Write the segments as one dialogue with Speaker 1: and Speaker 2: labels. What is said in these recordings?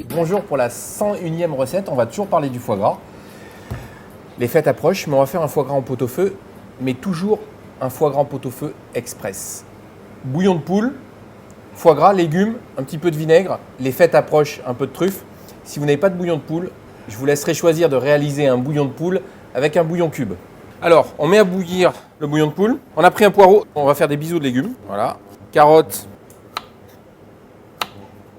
Speaker 1: Bonjour, pour la 101e recette, on va toujours parler du foie gras. Les fêtes approchent, mais on va faire un foie gras en pot-au-feu, mais toujours un foie gras en pot-au-feu express. Bouillon de poule, foie gras, légumes, un petit peu de vinaigre. Les fêtes approchent, un peu de truffe. Si vous n'avez pas de bouillon de poule, je vous laisserai choisir de réaliser un bouillon de poule avec un bouillon cube. Alors, on met à bouillir le bouillon de poule. On a pris un poireau, on va faire des bisous de légumes. Voilà. Carottes,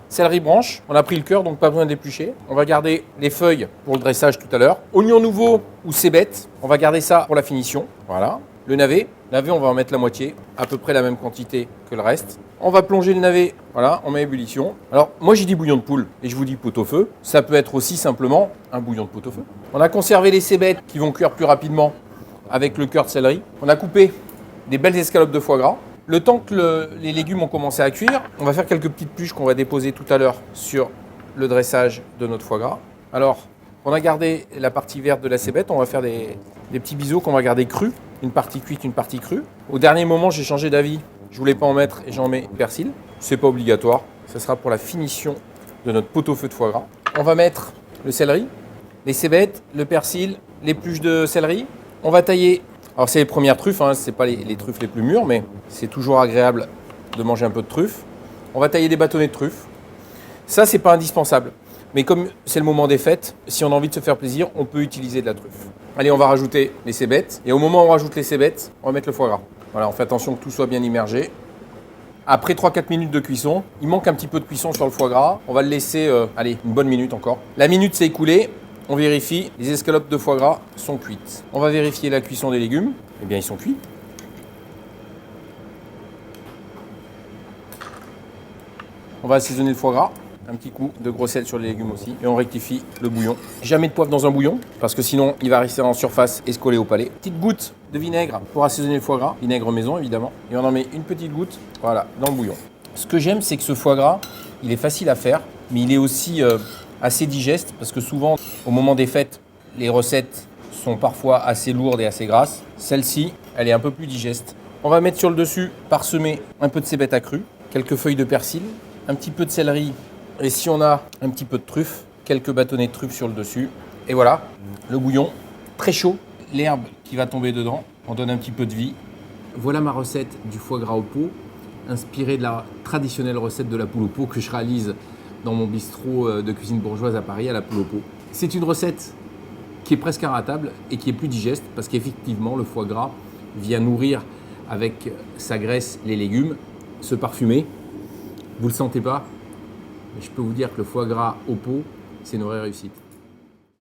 Speaker 1: céleri branche. On a pris le cœur, donc pas besoin d'éplucher. On va garder les feuilles pour le dressage tout à l'heure. Oignon nouveau ou cébette, on va garder ça pour la finition. Voilà. Le navet, on va en mettre la moitié, à peu près la même quantité que le reste. On va plonger le navet, voilà, on met ébullition. Alors, moi j'ai dit bouillon de poule et je vous dis pot-au-feu. Ça peut être aussi simplement un bouillon de pot-au-feu. On a conservé les cébettes qui vont cuire plus rapidement avec le cœur de céleri. On a coupé des belles escalopes de foie gras. Le temps que les légumes ont commencé à cuire, on va faire quelques petites pluches qu'on va déposer tout à l'heure sur le dressage de notre foie gras. Alors, on a gardé la partie verte de la cébette, on va faire des petits bisous qu'on va garder crus, une partie cuite, une partie crue. Au dernier moment, j'ai changé d'avis, je voulais pas en mettre et j'en mets persil. C'est pas obligatoire, ça sera pour la finition de notre pot-au-feu de foie gras. On va mettre le céleri, les cébettes, le persil, les pluches de céleri. On va tailler, alors c'est les premières truffes, hein, c'est pas les truffes les plus mûres, mais c'est toujours agréable de manger un peu de truffe. On va tailler des bâtonnets de truffe. Ça, c'est pas indispensable. Mais comme c'est le moment des fêtes, si on a envie de se faire plaisir, on peut utiliser de la truffe. Allez, on va rajouter les cébettes. Et au moment où on rajoute les cébettes, on va mettre le foie gras. Voilà, on fait attention que tout soit bien immergé. Après 3-4 minutes de cuisson, il manque un petit peu de cuisson sur le foie gras. On va le laisser, allez, une bonne minute encore. La minute s'est écoulée. On vérifie, les escalopes de foie gras sont cuites. On va vérifier la cuisson des légumes. Eh bien, ils sont cuits. On va assaisonner le foie gras. Un petit coup de gros sel sur les légumes aussi. Et on rectifie le bouillon. Jamais de poivre dans un bouillon, parce que sinon, il va rester en surface et se coller au palais. Petite goutte de vinaigre pour assaisonner le foie gras. Vinaigre maison, évidemment. Et on en met une petite goutte, voilà, dans le bouillon. Ce que j'aime, c'est que ce foie gras, il est facile à faire, mais il est aussi assez digeste, parce que souvent, au moment des fêtes, les recettes sont parfois assez lourdes et assez grasses. Celle-ci, elle est un peu plus digeste. On va mettre sur le dessus, parsemer un peu de cébette accrue, quelques feuilles de persil, un petit peu de céleri. Et si on a un petit peu de truffe, quelques bâtonnets de truffe sur le dessus. Et voilà, le bouillon, très chaud. L'herbe qui va tomber dedans, on donne un petit peu de vie. Voilà ma recette du foie gras au pot, inspirée de la traditionnelle recette de la poule au pot que je réalise dans mon bistrot de cuisine bourgeoise à Paris, à la poule au pot. C'est une recette qui est presque inratable et qui est plus digeste parce qu'effectivement, le foie gras vient nourrir avec sa graisse les légumes, se parfumer. Vous ne le sentez pas ? Je peux vous dire que le foie gras au pot, c'est une vraie réussite.